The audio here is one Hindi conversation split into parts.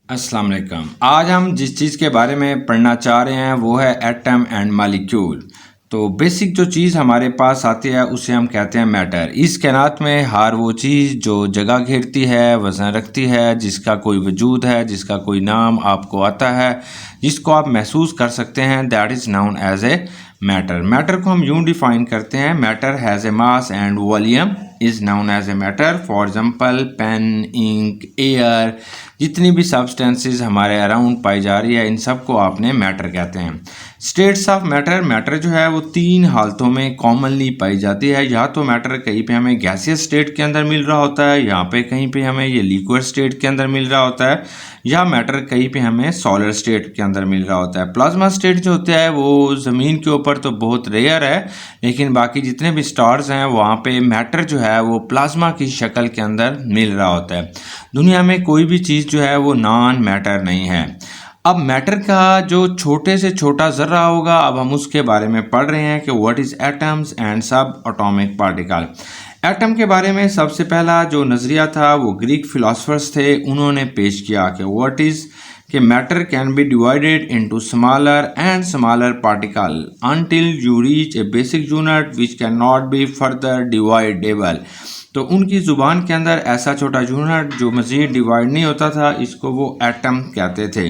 अस्सलाम वालेकुम। आज हम जिस चीज़ के बारे में पढ़ना चाह रहे हैं वो है एटम एंड मालिक्यूल। तो बेसिक जो चीज़ हमारे पास आती है उसे हम कहते हैं मैटर। इस कायनात में हर वो चीज़ जो जगह घेरती है, वज़न रखती है, जिसका कोई वजूद है, जिसका कोई नाम आपको आता है, जिसको आप महसूस कर सकते हैं, that is known as a matter. Matter को हम यूँ डिफाइन करते हैं, matter has a mass and volume is known as a matter. For example pen, ink, air, जितनी भी सब्सटेंसेस हमारे अराउंड पाई जा रही है इन सब को आपने मैटर कहते हैं। स्टेट्स ऑफ मैटर, मैटर जो है वो तीन हालतों में कॉमनली पाई जाती है। या तो मैटर कहीं पे हमें गैसियस स्टेट के अंदर मिल रहा होता है, यहाँ पे कहीं पे हमें ये लिक्विड स्टेट के अंदर मिल रहा होता है, या मैटर कहीं पे हमें सॉलिड स्टेट के अंदर मिल रहा होता है। प्लाज्मा स्टेट जो होता है वो ज़मीन के ऊपर तो बहुत रेयर है, लेकिन बाकी जितने भी स्टार्स हैं वहाँ पे मैटर जो है वो प्लाज्मा की शक्ल के अंदर मिल रहा होता है। दुनिया में कोई भी चीज़ जो है वो नॉन मैटर नहीं है। अब मैटर का जो छोटे से छोटा ज़र्रा होगा, अब हम उसके बारे में पढ़ रहे हैं कि व्हाट इज़ एटम्स एंड सब एटॉमिक पार्टिकल। एटम के बारे में सबसे पहला जो नज़रिया था वो ग्रीक फिलोसफर्स थे, उन्होंने पेश किया कि व्हाट इज़ कि matter can be divided into smaller and smaller particle until you reach a basic unit which can not be further dividable. तो उनकी ज़ुबान के अंदर ऐसा छोटा यूनिट जो मज़ीद डिवाइड नहीं होता था, इसको वो एटम कहते थे।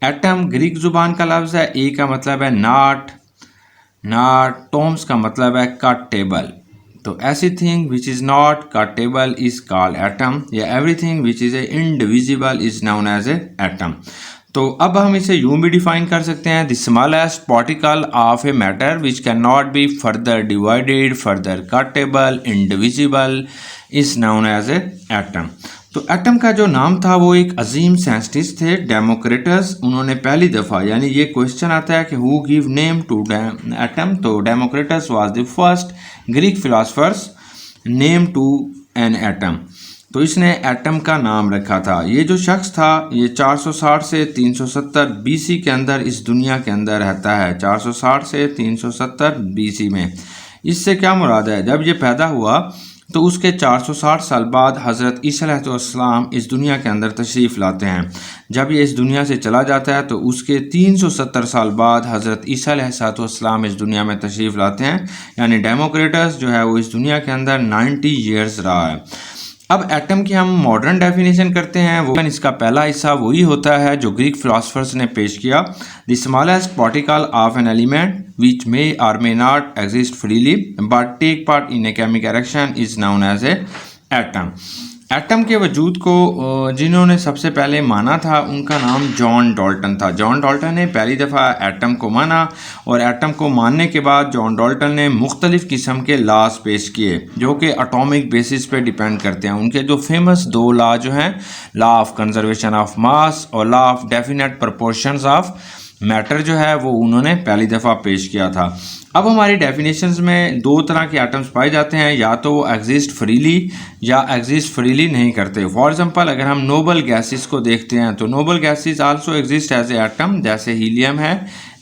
एटम ग्रीक ज़ुबान का लफ्ज़ है। ए का मतलब है नॉट, टॉम्स का मतलब है कट टेबल। तो ऐसी thing which is not cuttable is called atom, या everything which is a indivisible is known as a atom. तो अब हम इसे यूं भी डिफाइन कर सकते हैं, the smallest particle of a matter which can not be further divided, further cuttable, indivisible is known as a atom. तो एटम का जो नाम था वो एक अजीम साइंटिस्ट थे, डेमोक्रिटस। उन्होंने पहली दफ़ा, यानी ये क्वेश्चन आता है कि who give name to atom, तो Democritus was the first Greek philosophers name to an atom. तो इसने एटम का नाम रखा था। ये जो शख्स था ये 460 से 370 बीसी के अंदर इस दुनिया के अंदर रहता है। 460 से 370 बीसी में। इससे क्या मुराद है, जब ये पैदा हुआ तो उसके 460 साल बाद हज़रत ईसा अलैहिस्सलाम इस दुनिया के अंदर तशरीफ़ लाते हैं। जब ये इस दुनिया से चला जाता है तो उसके 370 साल बाद हज़रत ईसा अलैहिस्सलाम इस दुनिया में तशरीफ़ लाते हैं। यानी डेमोक्रिटस जो है वो इस दुनिया के अंदर 90 ईयर्स रहा है। अब एटम की हम मॉडर्न डेफिनेशन करते हैं, वो इसका पहला हिस्सा वही होता है जो ग्रीक फिलोसफर्स ने पेश किया, the smallest particle of an element which may और may not exist freely but take part in a chemical reaction is known as a atom. Atom के वजूद को जिन्होंने सबसे पहले माना था उनका नाम जॉन डाल्टन था। जॉन डाल्टन ने पहली दफ़ा एटम को माना, और एटम को मानने के बाद जॉन डाल्टन ने मुख्तलिफ़ किस्म के लॉज पेश किए जो कि एटॉमिक बेसिस पे डिपेंड करते हैं। उनके जो फेमस दो लॉ जो हैं, law of conservation of mass और law of definite proportions of matter जो है वो उन्होंने पहली दफ़ा पेश किया था। अब हमारी डेफिनेशंस में दो तरह के एटम्स पाए जाते हैं, या तो वो एग्जिस्ट फ्रीली या एग्जिस्ट फ्रीली नहीं करते। फॉर एग्जांपल अगर हम नोबल गैसेस को देखते हैं तो noble gases also exist as a atom, जैसे हीलियम है,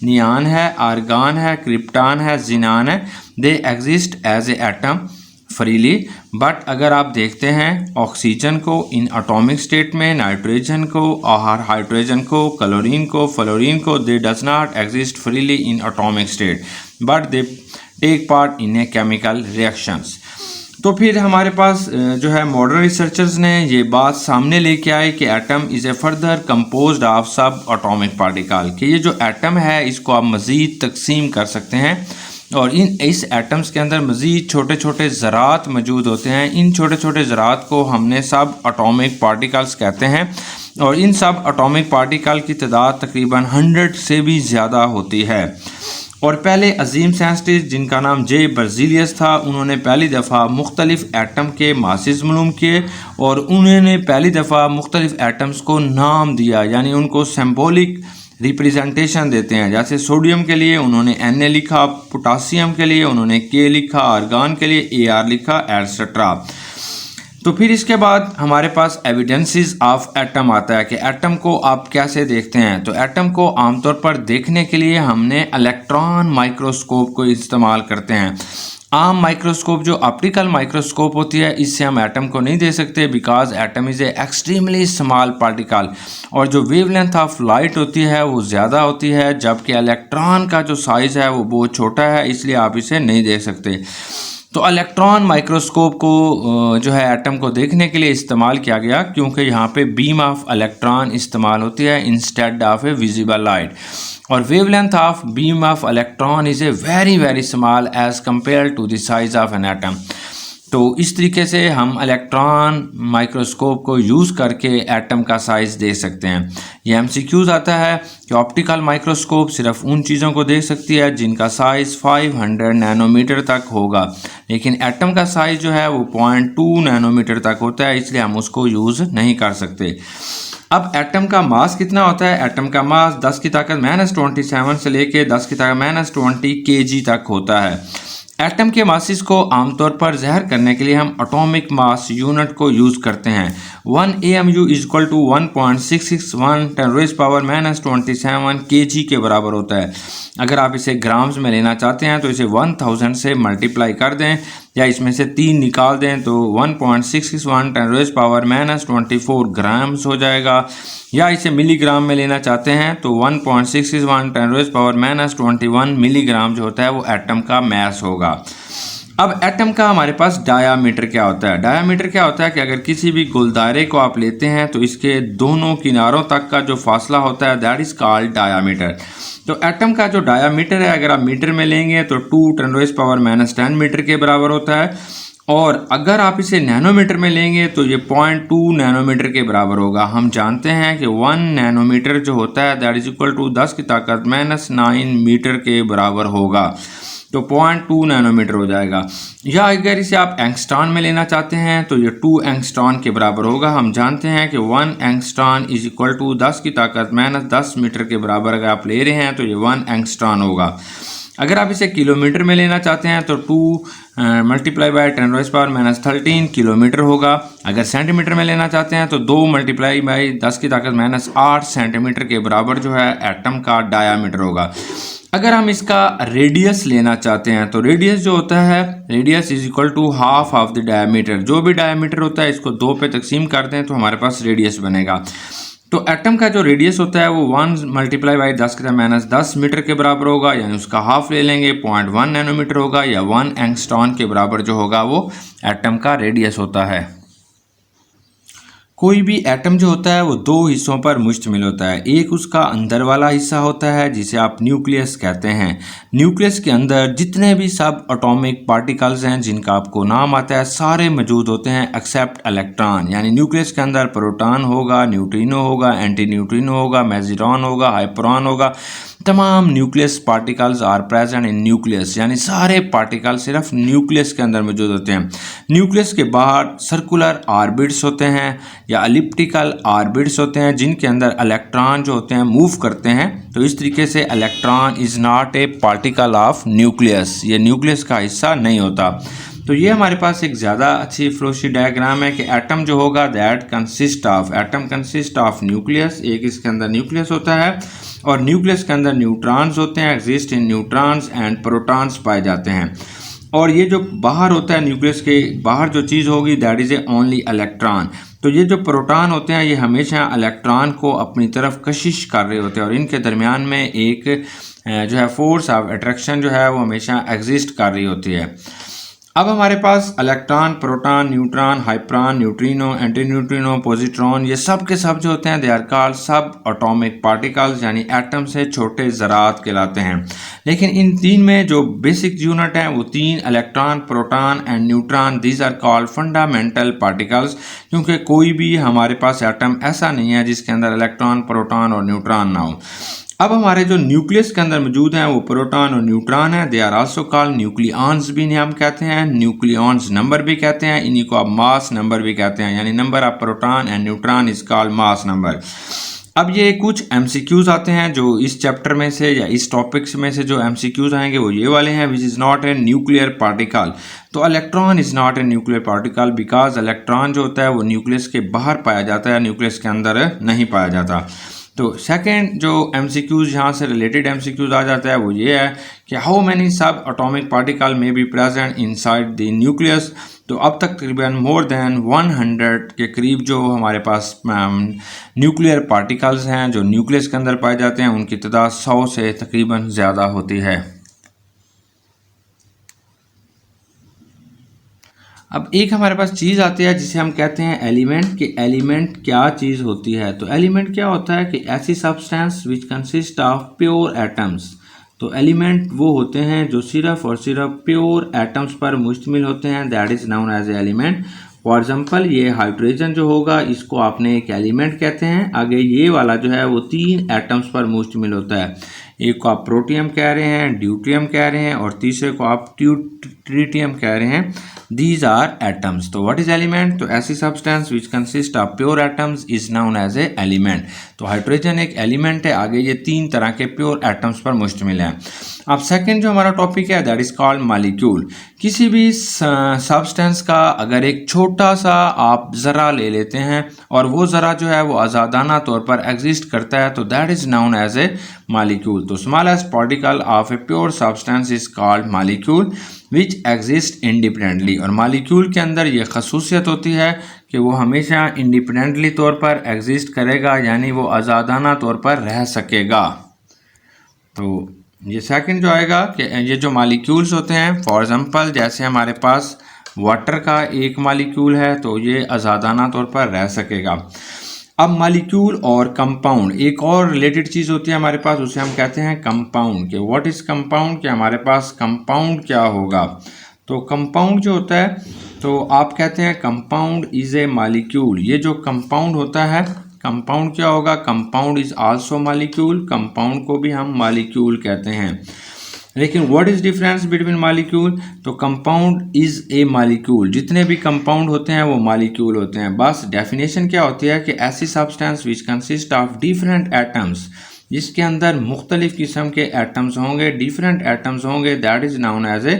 नियान है, आर्गन है, क्रिप्टॉन है, जिनान है, they exist as a atom freely. But अगर आप देखते हैं ऑक्सीजन को इन एटॉमिक स्टेट में, नाइट्रोजन को और हाइड्रोजन को, क्लोरीन को, फ्लोरीन को, they does not exist freely in atomic state but they take part in a chemical reactions. तो फिर हमारे पास जो है मॉडर्न रिसर्चर्स ने ये बात सामने लेके आए कि atom is a further composed of सब एटॉमिक पार्टिकल, कि ये जो एटम है इसको आप मज़ीद तकसीम कर सकते हैं, और इस एटम्स के अंदर मज़ीद छोटे छोटे ज़रात मौजूद होते हैं। इन छोटे छोटे ज़रात को हमने सब एटॉमिक पार्टिकल्स कहते हैं, और इन सब एटॉमिक पार्टिकल की तादाद तकरीबन 100 से भी ज़्यादा होती है। और पहले अजीम साइंटिस्ट जिनका नाम जे बर्ज़िलियस था, उन्होंने पहली दफ़ा मुख्तलिफ़ एटम के मासेस मालूम किए, और उन्होंने पहली दफ़ा मुख्तलिफ़ एटम्स को नाम दिया, यानी उनको सिंबॉलिक रिप्रेजेंटेशन देते हैं। जैसे सोडियम के लिए उन्होंने Na लिखा, पोटासियम के लिए उन्होंने K लिखा, आर्गन के लिए Ar लिखा, एटसेट्रा। तो फिर इसके बाद हमारे पास एविडेंसेस ऑफ एटम आता है कि एटम को आप कैसे देखते हैं। तो एटम को आमतौर पर देखने के लिए हमने इलेक्ट्रॉन माइक्रोस्कोप को इस्तेमाल करते हैं। आम माइक्रोस्कोप जो ऑप्टिकल माइक्रोस्कोप होती है, इससे हम एटम को नहीं दे सकते, because atom is a extremely small particle, और जो वेवलेंथ ऑफ लाइट होती है वो ज़्यादा होती है, जबकि इलेक्ट्रॉन का जो साइज़ है वो बहुत छोटा है, इसलिए आप इसे नहीं देख सकते। तो इलेक्ट्रॉन माइक्रोस्कोप को जो है एटम को देखने के लिए इस्तेमाल किया गया, क्योंकि यहाँ पे बीम ऑफ इलेक्ट्रॉन इस्तेमाल होती है instead of a visible light, और wavelength of beam of electron is a very very small as compare to the size of an atom. तो इस तरीके से हम इलेक्ट्रॉन माइक्रोस्कोप को यूज़ करके एटम का साइज़ देख सकते हैं। ये MCQs आता है कि ऑप्टिकल माइक्रोस्कोप सिर्फ उन चीज़ों को देख सकती है जिनका साइज़ 500 नैनोमीटर तक होगा, लेकिन एटम का साइज़ जो है वो 0.2 नैनोमीटर तक होता है, इसलिए हम उसको यूज़ नहीं कर सकते। अब एटम का मास कितना होता है? एटम का मास 10 की ताकत -27 से लेके 10 की ताकत -20 kg तक होता है। एटम के मासिस को आमतौर पर ज़हर करने के लिए हम एटॉमिक मास यूनिट को यूज़ करते हैं। 1 AMU is equal to 1.661 10⁻27 kg के बराबर होता है। अगर आप इसे ग्राम्स में लेना चाहते हैं तो इसे 1000 से मल्टीप्लाई कर दें या इसमें से 3 निकाल दें तो 1.661 10⁻24 ग्राम्स हो जाएगा, या इसे मिलीग्राम में लेना चाहते हैं तो 1.661 10⁻21 मिलीग्राम जो होता है वो एटम का मैस होगा। अब एटम का हमारे पास डायामीटर क्या होता है? डायामीटर क्या होता है कि अगर किसी भी गुलदारे को आप लेते हैं तो इसके दोनों किनारों तक का जो फासला होता है दैट इज़ कॉल्ड डायामीटर। तो एटम का जो डायामीटर है अगर आप मीटर में लेंगे तो 2 × 10⁻⁻10 मीटर के बराबर होता है, और अगर आप इसे नैनोमीटर में लेंगे तो ये 0.2 नैनोमीटर के बराबर होगा। हम जानते हैं कि 1 नैनोमीटर जो होता है दैट इज इक्वल टू 10 की ताकत -9 मीटर के बराबर होगा, तो 0.2 नैनोमीटर हो जाएगा। या अगर इसे आप एंगस्ट्रॉन में लेना चाहते हैं तो ये 2 एंगस्ट्रॉन के बराबर होगा। हम जानते हैं कि 1 एंगस्ट्रॉन इज इक्वल टू 10 की ताकत -10 मीटर के बराबर अगर आप ले रहे हैं तो ये 1 एंगस्ट्रॉन होगा। अगर आप इसे किलोमीटर में लेना चाहते हैं तो 2 × 10⁻13 किलोमीटर होगा। अगर सेंटीमीटर में लेना चाहते हैं तो 2 × 10 की ताकत -8 सेंटीमीटर के बराबर जो है एटम का डायामीटर होगा। अगर हम इसका रेडियस लेना चाहते हैं तो रेडियस जो होता है radius is equal to half of the diameter. जो भी डायामीटर होता है इसको 2 पे तकसीम कर दें तो हमारे पास रेडियस बनेगा। तो एटम का जो रेडियस होता है वो 1 × 10⁻10 मीटर के बराबर होगा, यानी उसका हाफ ले लेंगे 0.1 नैनोमीटर होगा, या 1 एंगस्ट्रॉन के बराबर जो होगा वो एटम का रेडियस होता है। कोई भी एटम जो होता है वो 2 हिस्सों पर मुश्तमिल होता है। एक उसका अंदर वाला हिस्सा होता है जिसे आप न्यूक्लियस कहते हैं। न्यूक्लियस के अंदर जितने भी सब एटॉमिक पार्टिकल्स हैं जिनका आपको नाम आता है सारे मौजूद होते हैं एक्सेप्ट इलेक्ट्रॉन। यानी न्यूक्लियस के अंदर प्रोटॉन होगा, न्यूट्रिनो होगा, एंटी न्यूट्रिनो होगा, मेजरॉन होगा, हाइपरॉन होगा। तमाम nucleus particles are present in nucleus, यानी सारे पार्टिकल सिर्फ न्यूक्लियस के अंदर मौजूद होते हैं। न्यूक्लियस के बाहर सर्कुलर ऑर्बिट्स होते हैं या एलिप्टिकल ऑर्बिट्स होते हैं जिनके अंदर इलेक्ट्रॉन जो होते हैं मूव करते हैं। तो इस तरीके से electron is not A particle of nucleus, ये न्यूक्लियस का हिस्सा नहीं होता। तो ये हमारे पास एक ज़्यादा अच्छी फ्लोशी डायग्राम है कि एटम जो होगा दैट कंसिस्ट ऑफ न्यूक्लियस। एक इसके अंदर न्यूक्लियस होता है और न्यूक्लियस के अंदर न्यूट्रॉन्स होते हैं, exist in neutrons and protons पाए जाते हैं। और ये जो बाहर होता है न्यूक्लियस के बाहर जो चीज़ होगी that is A only electron. तो ये जो प्रोटॉन होते हैं ये हमेशा इलेक्ट्रॉन को अपनी तरफ कशिश कर रहे होते हैं और इनके दरमियान में एक जो है फोर्स ऑफ अट्रैक्शन जो है वो हमेशा एग्जिस्ट कर रही होती है। अब हमारे पास electron, proton, neutron, hyperon, neutrino, anti neutrino, positron ये सब के सब जो होते हैं they are called sub atomic particles, यानी एटम से छोटे ज़रात कहलाते हैं। लेकिन इन तीन में जो बेसिक यूनिट हैं वो 3 electron, proton and neutron, these are called fundamental particles, क्योंकि कोई भी हमारे पास एटम ऐसा नहीं है जिसके अंदर इलेक्ट्रॉन, प्रोटॉन और न्यूट्रॉन ना हो। अब हमारे जो न्यूक्लियस के अंदर मौजूद हैं वो प्रोटॉन और न्यूट्रॉन है। They are also called nucleons भी इन्हें हम कहते हैं, न्यूक्लियॉन्स नंबर भी कहते हैं, इन्हीं को आप मास नंबर भी कहते हैं, यानी number of proton and neutron is called mass number. अब ये कुछ MCQs आते हैं जो इस चैप्टर में से या इस टॉपिक्स में से जो MCQs आएंगे वो ये वाले हैं। Which is not a nuclear particle. तो electron is not a nuclear particle because electron जो होता है वो न्यूक्लियस के बाहर पाया जाता है, न्यूक्लियस के अंदर नहीं पाया जाता। तो सेकंड जो MCQs यहाँ से रिलेटेड MCQs आ जाता है वो ये है कि हाउ मैनी सब एटॉमिक पार्टिकल में be present inside the nucleus. तो अब तक तकरीबन मोर देन 100 के करीब जो हमारे पास न्यूक्लियर पार्टिकल्स हैं जो न्यूक्लियस के अंदर पाए जाते हैं, उनकी तादाद 100 से तकरीबन ज़्यादा होती है। अब एक हमारे पास चीज़ आती है जिसे हम कहते हैं एलिमेंट। कि एलिमेंट क्या चीज़ होती है। तो एलिमेंट क्या होता है कि ऐसी substance which consist of pure atoms. तो एलिमेंट वो होते हैं जो सिर्फ और सिर्फ प्योर एटम्स पर मुश्तमिल होते हैं, that is known as a element. For example ये हाइड्रोजन जो होगा इसको आपने एक एलिमेंट कहते हैं। आगे ये वाला जो है वो 3 एटम्स पर मुश्तमिल होता है। एक को आप प्रोटियम कह रहे हैं, ड्यूटियम कह रहे हैं और तीसरे को आप ट्रिटियम कह रहे हैं। These are atoms. तो व्हाट इज एलिमेंट। तो ऐसी substance which consist of pure atoms is known as a element. तो हाइड्रोजन एक एलिमेंट है। आगे ये 3 तरह के प्योर एटम्स पर मुश्तमिल है। अब सेकंड जो हमारा टॉपिक है दैट इज कॉल्ड मॉलिक्यूल। किसी भी सब्सटेंस का अगर एक छोटा सा आप ज़रा ले लेते हैं और वो ज़रा जो है वो आज़ादाना तौर पर एग्जिस्ट करता है तो that is known as a molecule. तो smallest particle of a pure substance is called molecule which exist independently. और मॉलिक्यूल के अंदर ये खसूसियत होती है कि वो हमेशा इंडिपेंडेंटली तौर पर एग्जिस्ट करेगा, यानी वो आज़ादाना तौर पर रह सकेगा। तो ये सेकंड जो आएगा कि ये जो मॉलिक्यूल्स होते हैं, फॉर एग्जांपल जैसे हमारे पास वाटर का एक मॉलिक्यूल है तो ये आज़ादाना तौर पर रह सकेगा। अब मॉलिक्यूल और कंपाउंड, एक और रिलेटेड चीज़ होती है हमारे पास, उसे हम कहते हैं कंपाउंड। के व्हाट इज़ कंपाउंड। कि हमारे पास कंपाउंड क्या होगा। तो कंपाउंड जो होता है तो आप कहते हैं कंपाउंड इज़ ए मॉलिक्यूल। ये जो कंपाउंड होता है, कंपाउंड क्या होगा। Compound is also molecule. Compound को भी हम मॉलिक्यूल कहते हैं। लेकिन what is difference between molecule. तो कंपाउंड इज ए मॉलिक्यूल। जितने भी कंपाउंड होते हैं वो मॉलिक्यूल होते हैं। बस डेफिनेशन क्या होती है कि ऐसी substance which consist of different atoms, जिसके अंदर मुख्तलिफ किस्म के एटम्स होंगे, डिफरेंट एटम्स होंगे, that is known as a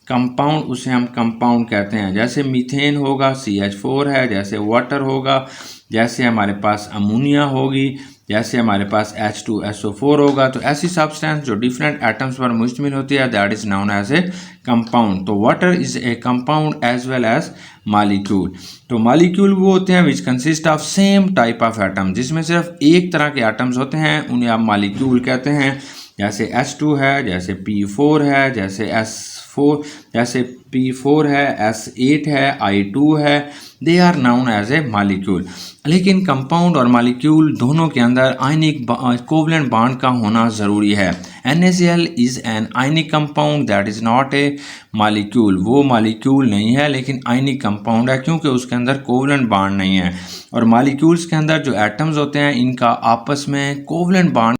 compound. उसे हम कंपाउंड कहते हैं। जैसे मीथेन होगा CH4 है, जैसे वाटर होगा, जैसे हमारे पास अमोनिया होगी, जैसे हमारे पास H2SO4 होगा। तो ऐसी सब्सटेंस जो डिफरेंट एटम्स पर मुश्तमिल होती है that is known as a compound. तो water is a compound as well as molecule. तो मॉलिक्यूल वो होते हैं which consist of same type of atom, जिसमें सिर्फ एक तरह के एटम्स होते हैं, उन्हें आप मॉलिक्यूल कहते हैं। जैसे H2 है, जैसे P4 है, जैसे S4, जैसे P4 है, S8 है, I2 है, they are known as a molecule. लेकिन कंपाउंड और मॉलिक्यूल दोनों के अंदर आयनिक कोवलेंट बॉन्ड का होना ज़रूरी है। NaCl is an ionic compound that is not A molecule. वो मॉलिक्यूल नहीं है लेकिन आयनिक कंपाउंड है क्योंकि उसके अंदर कोवलेंट बॉन्ड नहीं है। और मॉलिक्यूल्स के अंदर जो एटम्स होते हैं इनका आपस में कोवलेंट बॉन्ड